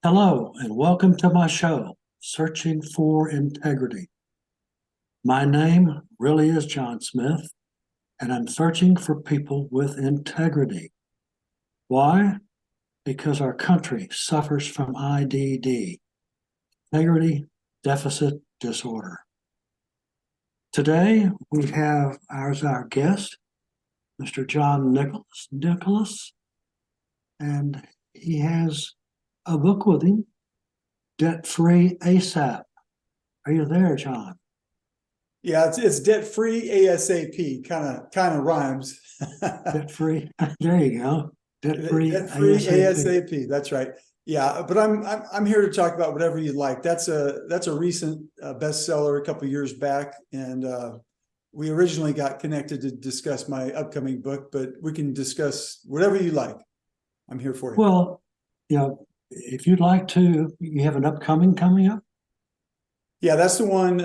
Hello, and welcome to my show, Searching for Integrity. My name really is John Smith, and I'm searching for people with integrity. Why? Because our country suffers from IDD, Integrity Deficit Disorder. Today, we have as our guest, Mr. John Nicholas, and he has a book with him, Debt Free ASAP. Are you there, John? Yeah, it's debt free ASAP. Kind of rhymes. Debt free. There you go. Debt free ASAP. That's right. Yeah, but I'm here to talk about whatever you'd like. That's a recent bestseller a couple of years back, and we originally got connected to discuss my upcoming book, but we can discuss whatever you like. I'm here for you. Well, if you'd like to, you have an upcoming coming up? Yeah, that's the one.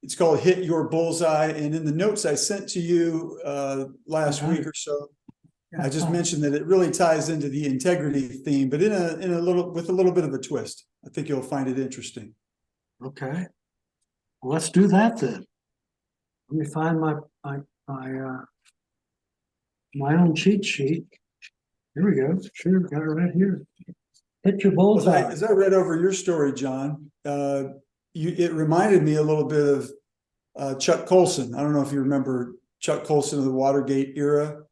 It's called Hit Your Bullseye. And in the notes I sent to you last week or so, I just mentioned that it really ties into the integrity theme, but with a little bit of a twist. I think you'll find it interesting. Okay. Well, let's do that then. Let me find my own cheat sheet. Here we go. Sure, got it right here. Hit your bullseye. As I read over your story, John, it reminded me a little bit of Chuck Colson. I don't know if you remember Chuck Colson of the Watergate era.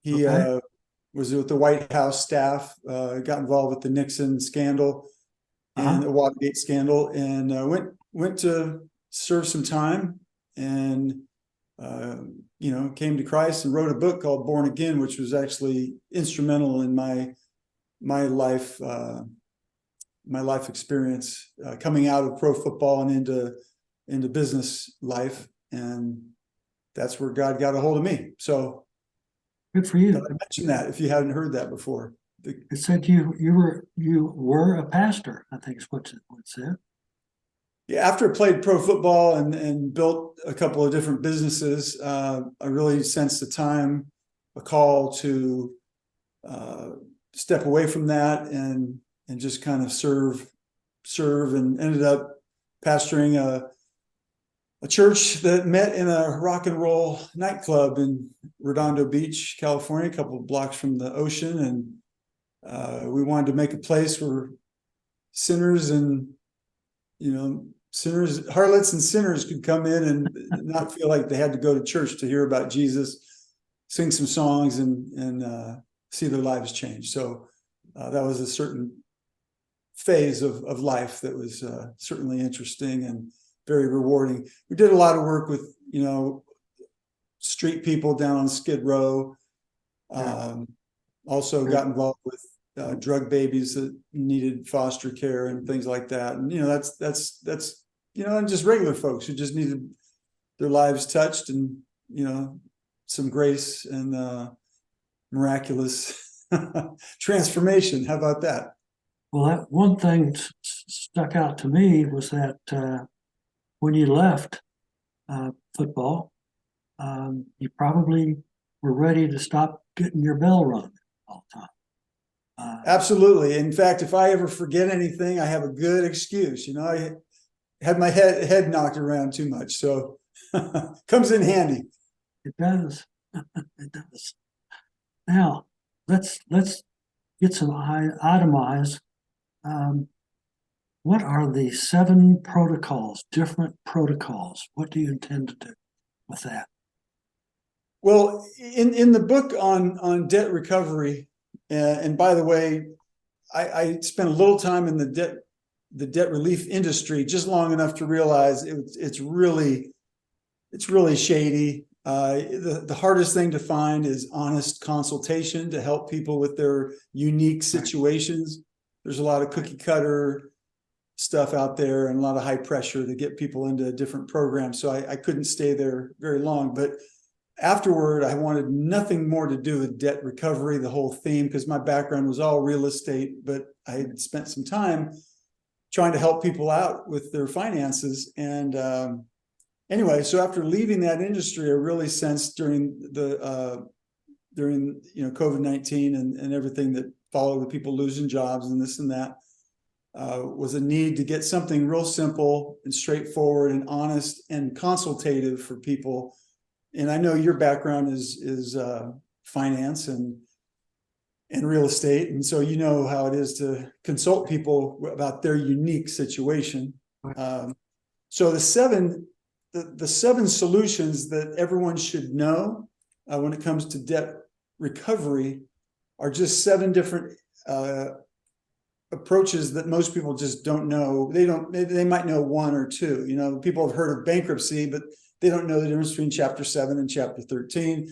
He was with the White House staff, got involved with the Nixon scandal and the Watergate scandal, and went to serve some time, and came to Christ and wrote a book called Born Again, which was actually instrumental in my life experience, coming out of pro football and into business life, and that's where God got a hold of me. So good for you. I mentioned that if you hadn't heard that before. It said you were a pastor, I think is what it said. Yeah, after I played pro football and built a couple of different businesses, I really sensed a call to step away from that and just kind of serve, and ended up pastoring a church that met in a rock and roll nightclub in Redondo Beach, California, a couple of blocks from the ocean. And we wanted to make a place where sinners and, harlots and sinners could come in and not feel like they had to go to church to hear about Jesus, sing some songs, and see their lives change. So that was a certain phase of life that was certainly interesting and very rewarding. We did a lot of work with, street people down on Skid Row. Also got involved with drug babies that needed foster care and things like that. And, that's and just regular folks who just needed their lives touched and, some grace and miraculous transformation. How about that? Well, that one thing stuck out to me was that when you left football, you probably were ready to stop getting your bell rung all the time. Absolutely. In fact, if I ever forget anything, I have a good excuse. I had my head knocked around too much, so comes in handy. It does. It does. Now, let's get some itemized. What are the 7 protocols, different protocols? What do you intend to do with that? Well, in the book on debt recovery, and by the way, I spent a little time in the debt relief industry, just long enough to realize it's really shady. The hardest thing to find is honest consultation to help people with their unique situations. There's a lot of cookie cutter stuff out there and a lot of high pressure to get people into different programs. So I couldn't stay there very long. But afterward, I wanted nothing more to do with debt recovery, the whole theme, because my background was all real estate, but I had spent some time trying to help people out with their finances. And anyway, so after leaving that industry, I really sensed during COVID-19 and everything that followed with people losing jobs and this and that, was a need to get something real simple and straightforward and honest and consultative for people. And I know your background is finance and real estate, and so you know how it is to consult people about their unique situation. So the seven solutions that everyone should know when it comes to debt recovery are just 7 different approaches that most people just don't know. They might know 1 or 2. You know, people have heard of bankruptcy, but they don't know the difference between chapter 7 and chapter 13.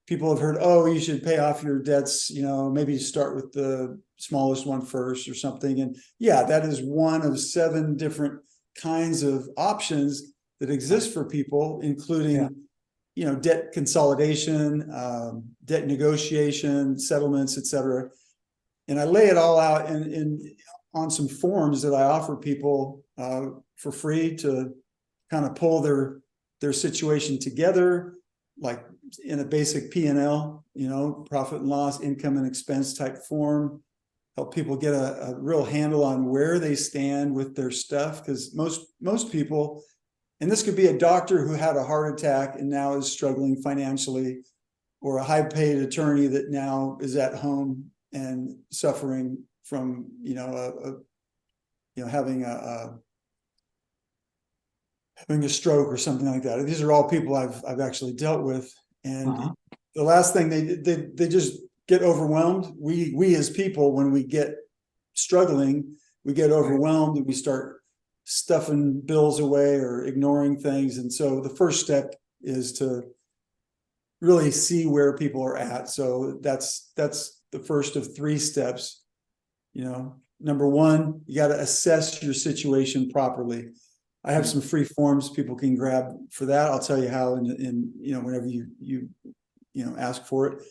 People have heard, oh, you should pay off your debts, you know, maybe start with the smallest one first or something. And yeah, that is one of 7 different kinds of options that exist for people, including, you know, debt consolidation, debt negotiation, settlements, etc. And I lay it all out on some forms that I offer people for free to kind of pull their situation together, like in a basic P&L, you know, profit and loss, income and expense type form, help people get a real handle on where they stand with their stuff. Because most people, and this could be a doctor who had a heart attack and now is struggling financially, or a high paid attorney that now is at home and suffering from, you know, having a stroke or something like that. These are all people I've actually dealt with. And the last thing they just get overwhelmed. We as people, when we get struggling, we get overwhelmed and we start stuffing bills away or ignoring things. And so the first step is to really see where people are at. So that's the first of 3 steps. You know, number 1, you got to assess your situation properly. I have some free forms people can grab for that. I'll tell you how in you know, whenever you know, ask for it.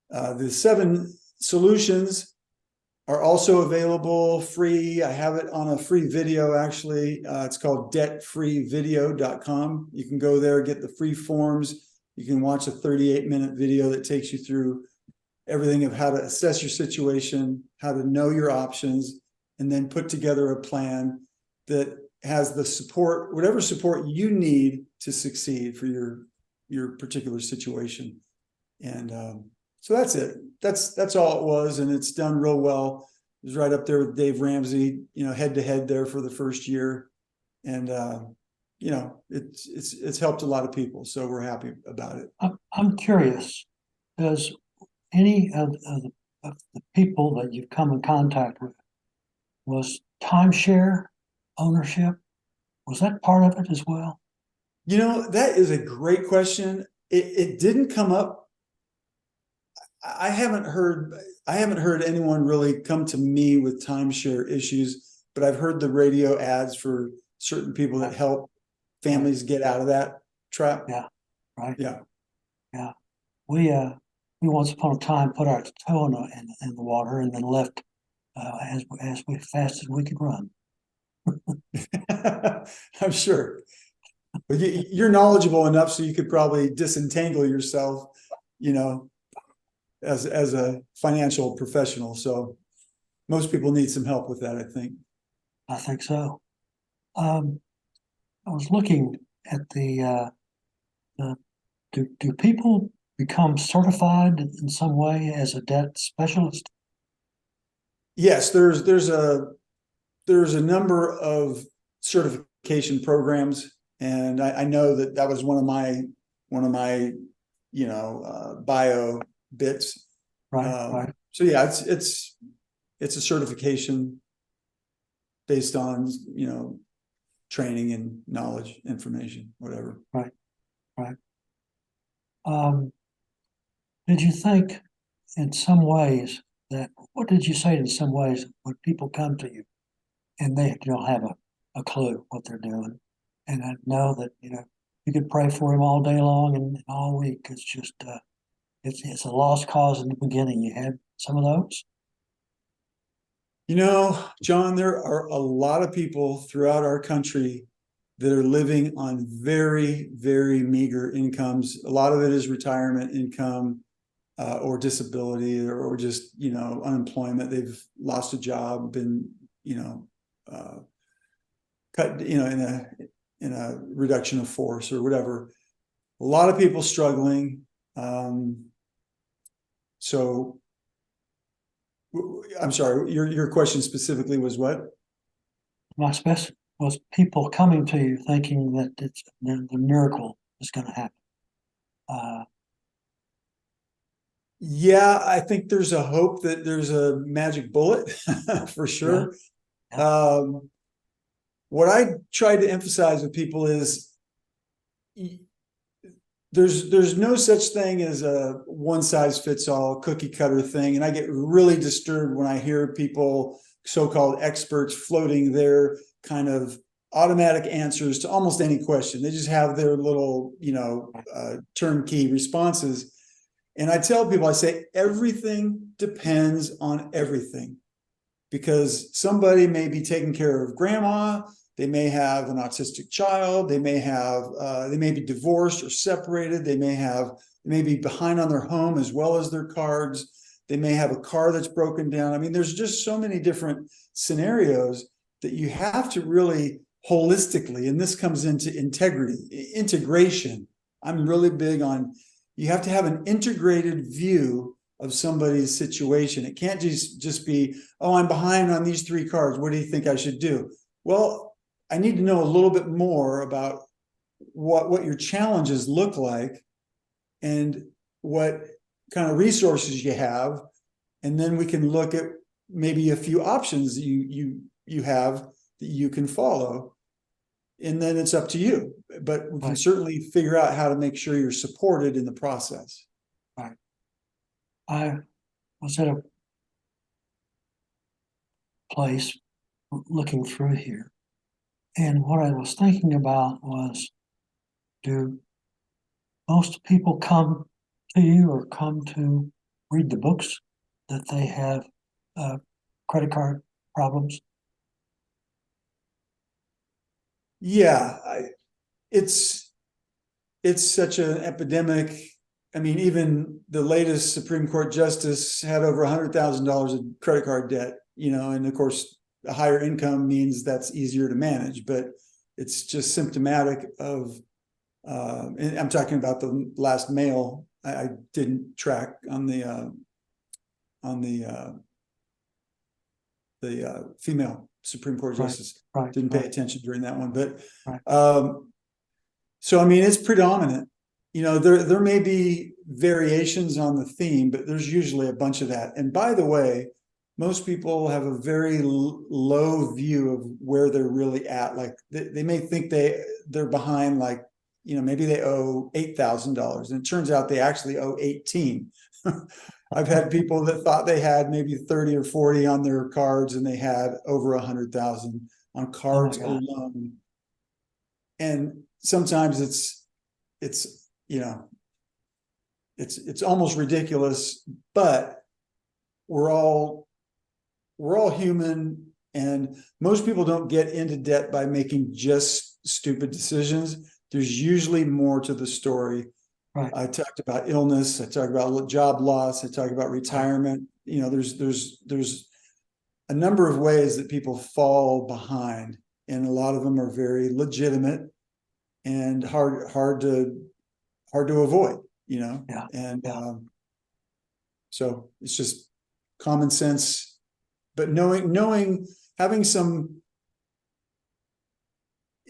The 7 solutions are also available free. I have it on a free video, actually. It's called debtfreevideo.com. You can go there, get the free forms. You can watch a 38-minute video that takes you through everything of how to assess your situation, how to know your options, and then put together a plan that has the support, whatever support you need to succeed for your particular situation. And so that's it. That's all it was, and it's done real well. It was right up there with Dave Ramsey, you know, head to head there for the first year, and you know, it's helped a lot of people, so we're happy about it. I'm curious, does any of the people that you've come in contact with, was timeshare ownership, was that part of it as well? You know, that is a great question. It didn't come up. I haven't heard anyone really come to me with timeshare issues, but I've heard the radio ads for certain people that help families get out of that trap. Yeah, right. Yeah. We once upon a time put our toe in the water and then left as fast as we could run. I'm sure. But you're knowledgeable enough so you could probably disentangle yourself, you know, as a financial professional. So most people need some help with that, I think. I think so. I was looking at do people become certified in some way as a debt specialist? Yes, there's a number of certification programs, and I know that was one of my you know, bio bits. Right. So yeah, it's a certification based on, you know, training and knowledge, information, whatever. Right. Did you think in some ways what did you say in some ways when people come to you and they don't have a clue what they're doing? And I know that, you know, you could pray for him all day long and all week. It's just, it's a lost cause in the beginning. You had some of those? You know, John, there are a lot of people throughout our country that are living on very, very meager incomes. A lot of it is retirement income or disability or just, you know, unemployment. They've lost a job, been, you know, cut, in a reduction of force or whatever. A lot of people struggling. So I'm sorry, your question specifically was what? My special was people coming to you thinking that the miracle is going to happen. Yeah, I think there's a hope that there's a magic bullet for sure. Yeah. What I try to emphasize with people is there's no such thing as a one size fits all cookie cutter thing. And I get really disturbed when I hear people, so-called experts, floating their kind of automatic answers to almost any question. They just have their little, turnkey responses. And I tell people, I say, everything depends on everything, because somebody may be taking care of grandma. They may have an autistic child. They may be divorced or separated. They may be behind on their home as well as their cards. They may have a car that's broken down. I mean, there's just so many different scenarios that you have to really holistically, and this comes into integration. I'm really big on, you have to have an integrated view of somebody's situation. It can't just be, oh, I'm behind on these 3 cards. What do you think I should do? Well, I need to know a little bit more about what your challenges look like and what kind of resources you have. And then we can look at maybe a few options you have that you can follow. And then it's up to you. But we can certainly figure out how to make sure you're supported in the process. Right. I was at a place looking through here, and what I was thinking about was, do most people come to you or come to read the books that they have credit card problems? Yeah, it's such an epidemic. I mean, even the latest Supreme Court justice had over $100,000 of credit card debt, and of course, a higher income means that's easier to manage, but it's just symptomatic of, and I'm talking about the last male. I didn't track on the female Supreme Court justice. Didn't pay attention during that one, but so I mean, it's predominant. There may be variations on the theme, but there's usually a bunch of that. And by the way, most people have a very low view of where they're really at. Like they may think they're behind, like, maybe they owe $8,000, and it turns out they actually owe 18. I've had people that thought they had maybe 30 or 40 on their cards, and they had over 100,000 on cards alone. And sometimes it's almost ridiculous, but we're all human, and most people don't get into debt by making just stupid decisions. There's usually more to the story. Right. I talked about illness. I talked about job loss. I talked about retirement. There's a number of ways that people fall behind, and a lot of them are very legitimate and hard to avoid. So it's just common sense, but knowing, having some,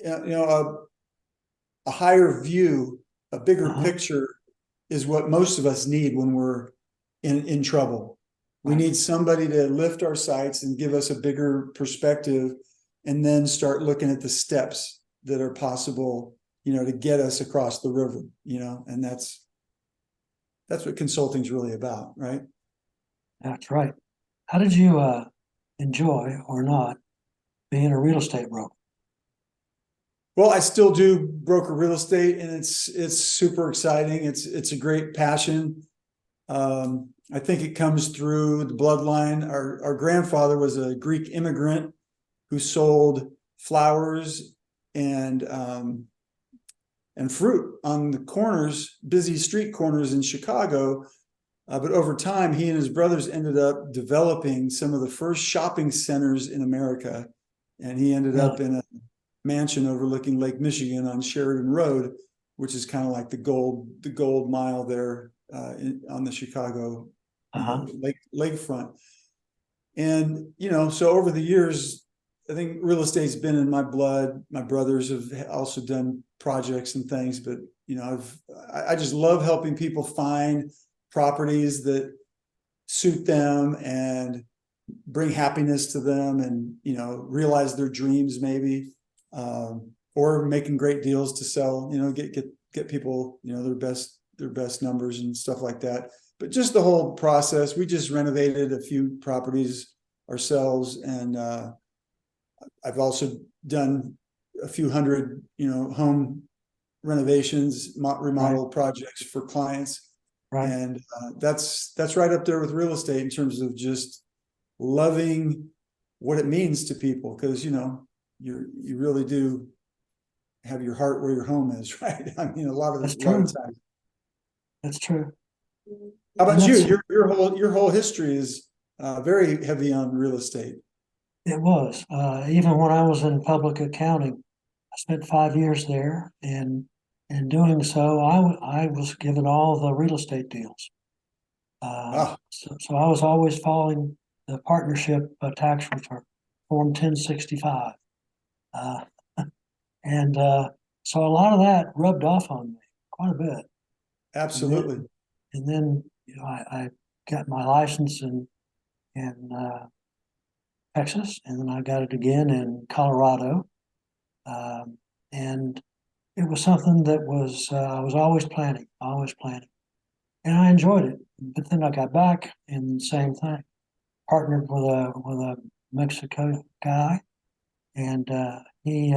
a higher view, a bigger picture is what most of us need when we're in trouble. We need somebody to lift our sights and give us a bigger perspective, and then start looking at the steps that are possible, to get us across the river, and that's what consulting is really about, right? That's right. How did you enjoy or not being a real estate broker? Well, I still do broker real estate, and it's super exciting. It's a great passion. I think it comes through the bloodline. Our grandfather was a Greek immigrant who sold flowers and fruit on the corners, busy street corners in Chicago. But over time, he and his brothers ended up developing some of the first shopping centers in America. and he ended Yeah. up in a mansion overlooking Lake Michigan on Sheridan Road, which is kind of like the gold mile there on the Chicago lakefront. And so over the years, I think real estate's been in my blood. My brothers have also done projects and things, but I just love helping people find properties that suit them and bring happiness to them, and realize their dreams maybe, or making great deals to sell. Get people their best numbers and stuff like that. But just the whole process. We just renovated a few properties ourselves, and I've also done a few hundred home renovations, remodel projects for clients. Right. And that's right up there with real estate in terms of just loving what it means to people, because you really do have your heart where your home is, right? I mean, a lot of times. That's true. How about you? Your whole history is very heavy on real estate. It was. Even when I was in public accounting, I spent 5 years there, and in doing so, I was given all the real estate deals. So I was always following the partnership tax return, Form 1065. And so a lot of that rubbed off on me quite a bit. Absolutely. And then I got my license in Texas, and then I got it again in Colorado. And it was something that I was always planning, and I enjoyed it. But then I got back, and same thing, partnered with a Mexico guy, and he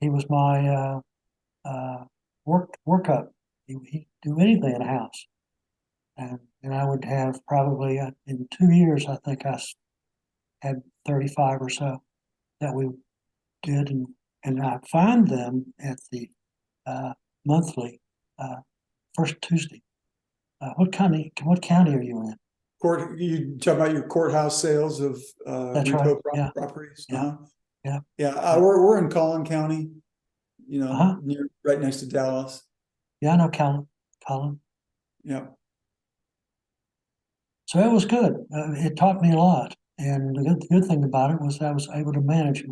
was my workup. He'd do anything in a house, and I would have probably in 2 years, I think I had 35 or so that we did, and I find them at the monthly first Tuesday. What county are you in? You talk about your courthouse sales of That's repo right. properties. Yeah. We're in Collin County, right next to Dallas. Yeah, I know Colin. Yeah. So it was good. It taught me a lot, and the good thing about it was I was able to manage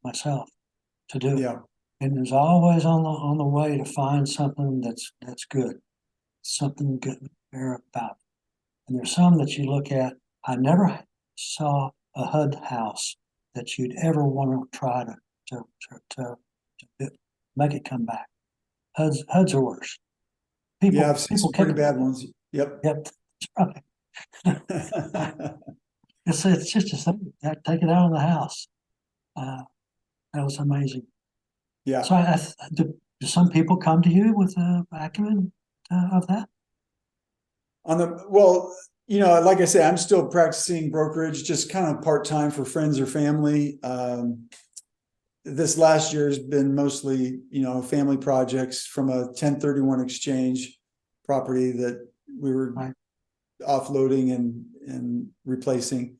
myself to do it. Yeah. And there's always on the way to find something that's good, something good there about. And there's some that you look at. I never saw a HUD house that you'd ever want to try to make it come back. HUDs are worse. I've seen some pretty bad ones. Yep. That's right. It's just a thing. Take it out of the house. That was amazing. Yeah. So do some people come to you with acumen of that? Like I say, I'm still practicing brokerage, just kind of part-time for friends or family. This last year has been mostly, family projects from a 1031 exchange property that we were offloading and replacing.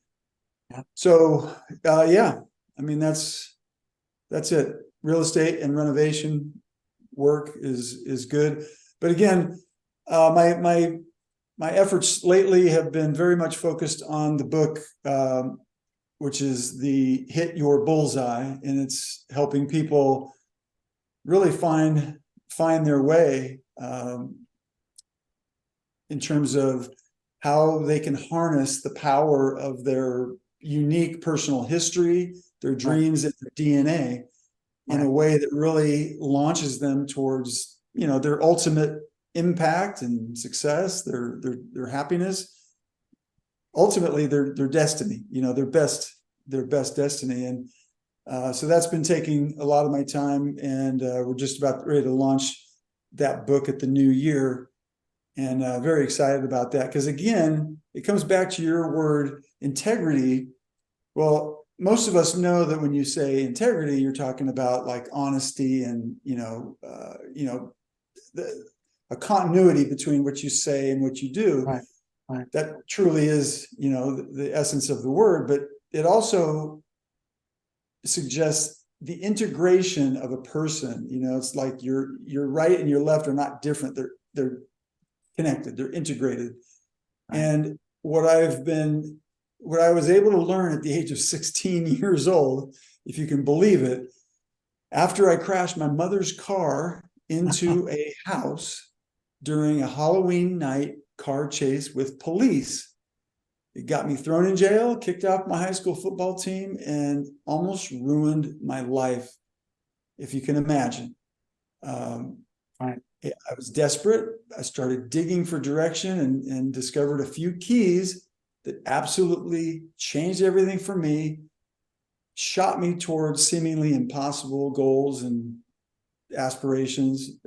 Yep. So, I mean, that's it. Real estate and renovation work is good. But again, my efforts lately have been very much focused on the book, which is the Hit Your Bullseye, and it's helping people really find their way in terms of how they can harness the power of their unique personal history, their dreams, and their DNA in a way that really launches them towards, their ultimate impact and success, their happiness, ultimately their destiny, their best destiny. And so that's been taking a lot of my time, and we're just about ready to launch that book at the new year, and very excited about that, because again, it comes back to your word, integrity. Well, most of us know that when you say integrity, you're talking about like honesty and a continuity between what you say and what you do. Right. That truly is, the essence of the word. But it also suggests the integration of a person. It's like your right and your left are not different. They're connected. They're integrated. Right. And what I was able to learn at the age of 16 years old, if you can believe it, after I crashed my mother's car into a house during a Halloween night car chase with police. It got me thrown in jail, kicked off my high school football team, and almost ruined my life, if you can imagine. Right. I was desperate. I started digging for direction and discovered a few keys that absolutely changed everything for me, shot me towards seemingly impossible goals and aspirations,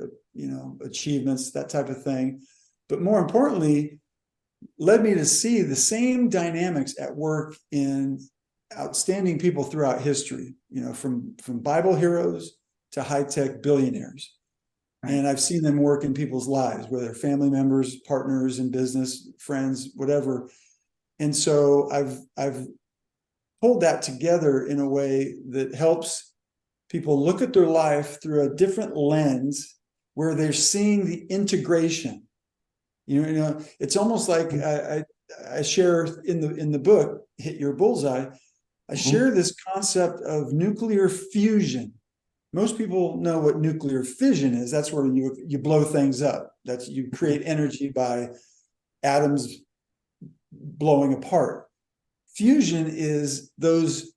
achievements, that type of thing. But more importantly, led me to see the same dynamics at work in outstanding people throughout history, from Bible heroes to high-tech billionaires. Right. And I've seen them work in people's lives, whether family members, partners in business, friends, whatever. And so I've pulled that together in a way that helps people look at their life through a different lens where they're seeing the integration. It's almost like I share in the book, Hit Your Bullseye, I share this concept of nuclear fusion. Most people know what nuclear fission is. That's where you blow things up. That's you create energy by atoms blowing apart. Fusion is those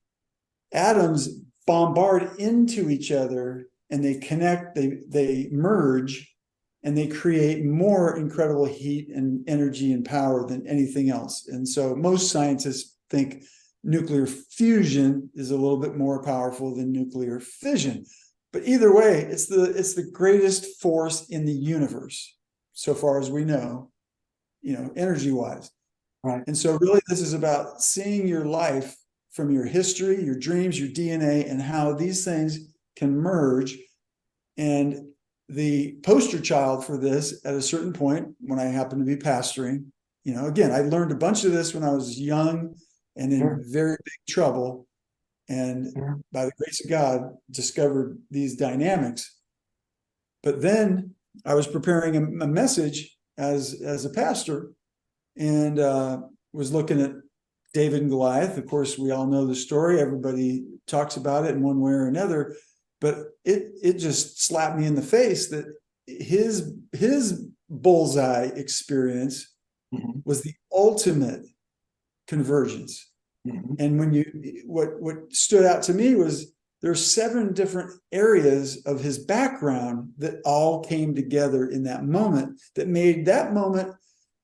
atoms bombard into each other and they connect, they merge, and they create more incredible heat and energy and power than anything else. And so most scientists think nuclear fusion is a little bit more powerful than nuclear fission. But either way, it's the greatest force in the universe, so far as we know, energy-wise. Right. And so really this is about seeing your life from your history, your dreams, your DNA, and how these things can merge. And the poster child for this at a certain point, when I happened to be pastoring, again, I learned a bunch of this when I was young and in very big trouble. And by the grace of God, discovered these dynamics. But then I was preparing a message as a pastor and was looking at David and Goliath. Of course, we all know the story. Everybody talks about it in one way or another. But it just slapped me in the face that his bullseye experience was the ultimate convergence. And what stood out to me was there's 7 different areas of his background that all came together in that moment that made that moment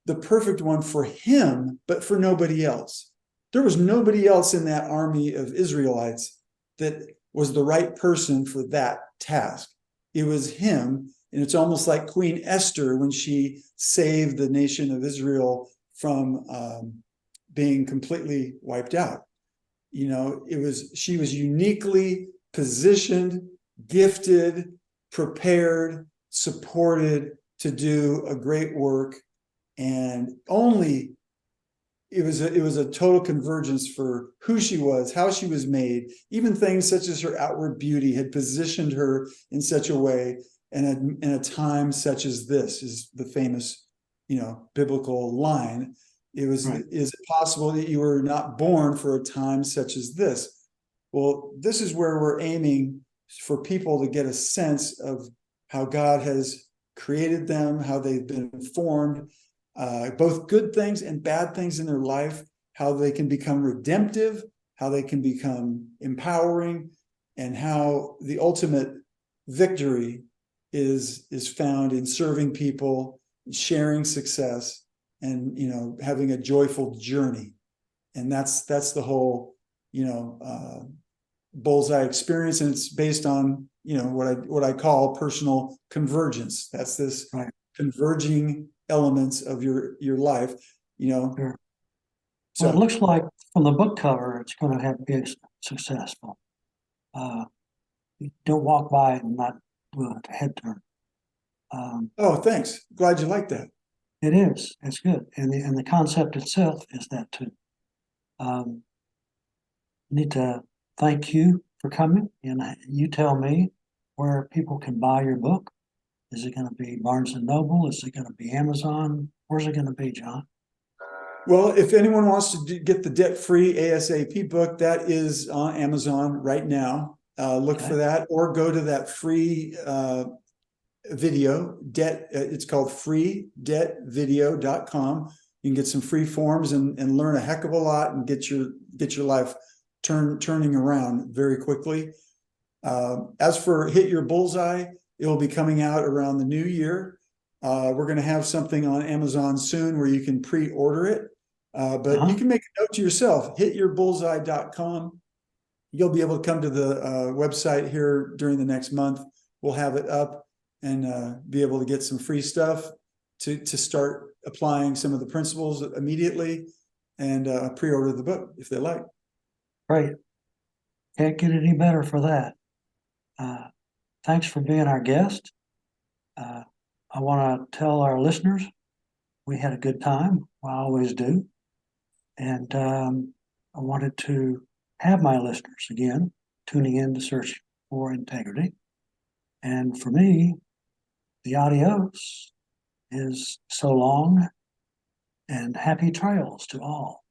the perfect one for him, but for nobody else. There was nobody else in that army of Israelites that was the right person for that task. It was him. And it's almost like Queen Esther when she saved the nation of Israel from being completely wiped out. She was uniquely positioned, gifted, prepared, supported to do a great work. And it was a total convergence for who she was, how she was made. Even things such as her outward beauty had positioned her in such a way, and in a time such as this is the famous, biblical line. It was, is it possible that you were not born for a time such as this? Well, this is where we're aiming for people to get a sense of how God has created them, how they've been formed, both good things and bad things in their life, how they can become redemptive, how they can become empowering, and how the ultimate victory is found in serving people, sharing success, and having a joyful journey. And that's the whole bullseye experience, and it's based on what I call personal convergence. That's this converging elements of your life. Sure. So it looks like from the book cover it's going to be successful. You don't walk by it and not do a head turn. Oh, thanks. Glad you like that. It is. It's good, and the concept itself is that too. need to thank you for coming, and you tell me where people can buy your book. Is it going to be Barnes and Noble? Is it going to be Amazon? Where's it going to be, John? Well, if anyone wants to get the debt-free ASAP book, that is on Amazon right now. Look for that, or go to that free video debt. It's called freedebtvideo.com. You can get some free forms and learn a heck of a lot and get your life turning around very quickly. As for Hit Your Bullseye, it'll be coming out around the new year. We're going to have something on Amazon soon where you can pre-order it. But you can make a note to yourself, hityourbullseye.com. You'll be able to come to the website here during the next month. We'll have it up and be able to get some free stuff to start applying some of the principles immediately and pre-order the book if they like. Great. Can't get any better for that. Thanks for being our guest. I want to tell our listeners we had a good time. I always do. And I wanted to have my listeners again tuning in to Searching for Integrity. And for me, the adios is so long and happy trails to all.